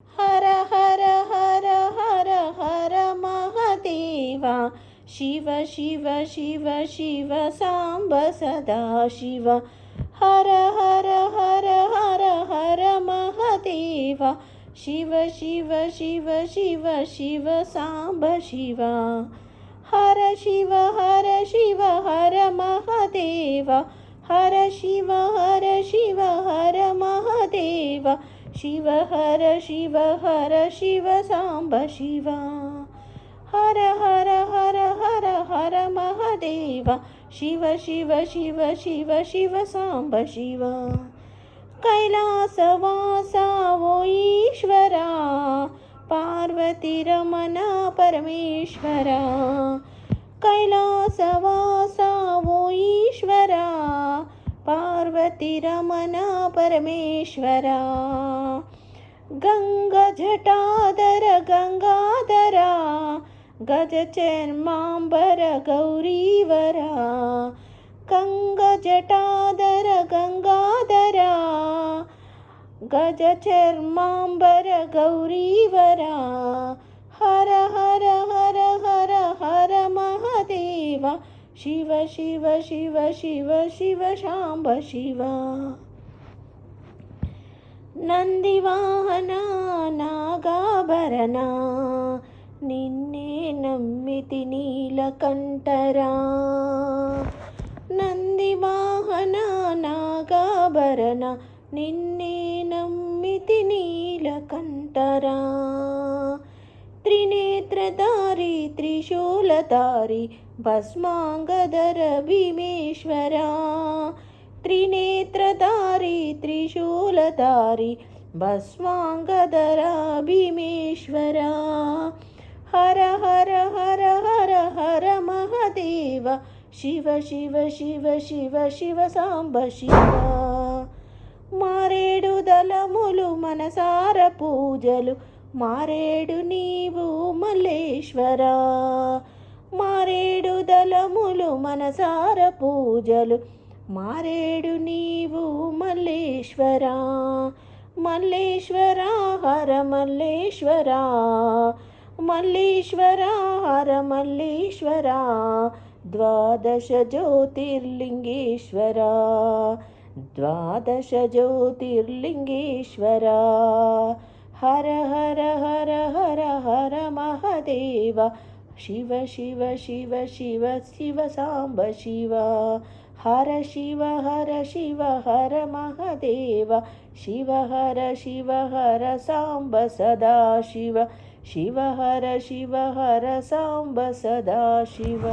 హర హర హర హర హర మహదేవా శివ శివ శివ శివ సాంబ సదా శివ హర హర హర హర హర మహదేవా శివ శివ శివ శివ శివ సాంబ శివ హర శివ హర మహదేవా హర శివ హర మహదేవా శివ హర శివ సాంబ శివ హర హర హర హర హర మహదేవ శివ శివ శివ శివ శివ సాంబ శివ కైలాసవాస ఓ ఈశ్వరా పార్వతీ రమణ పరమేశ్వర కైలాసవాస ఓ ఈశ్వరా పార్వతీ రమణ పరమేశ్వర గంగ జటాధర గంగాధర గజ చర్మాంబర గౌరీవర గంగ జటాధర గంగాధర గజ చర్మాంబర గౌరీవర హర హర హర హర హర మహదేవ శివ శివ శివ శివ శివ శాంబ శివ నందివాహన నాగాభరణ నిన్నే నమ్మితి నీలకంఠరా నందివాహన నాగాభరణ నిన్నే నమ్మితి నీలకంఠరా త్రినేత్రధారి త్రిశూలధారి భస్మాంగధర భీమేశ్వరా త్రినేత్రధారి త్రిశూలధారి భస్మాంగధర భీమేశ్వరా హర హర హర హర హర మహదేవ శివ శివ శివ శివ శివ సాంబ శివ మారేడు దళములు మనసార పూజలు మారేడు నీవు మల్లేశ్వరా మారేడు దళములు మనసార పూజలు మారేడు నీవు మల్లేశ్వరా మల్లేశ్వరా హర మల్లేశ్వరా మల్లేశ్వరా హర మల్లేశ్వరా ద్వాదశ జ్యోతిర్లింగేశ్వరా ద్వాదశ జ్యోతిర్లింగేశ్వరా హర హర హర హర హర మహదేవ శివ శివ శివ శివ శివ సాంబ శివ హర శివ హర మహదేవ శివ హర సాంబ సదా శివ శివ హర సాంబ సదా శివ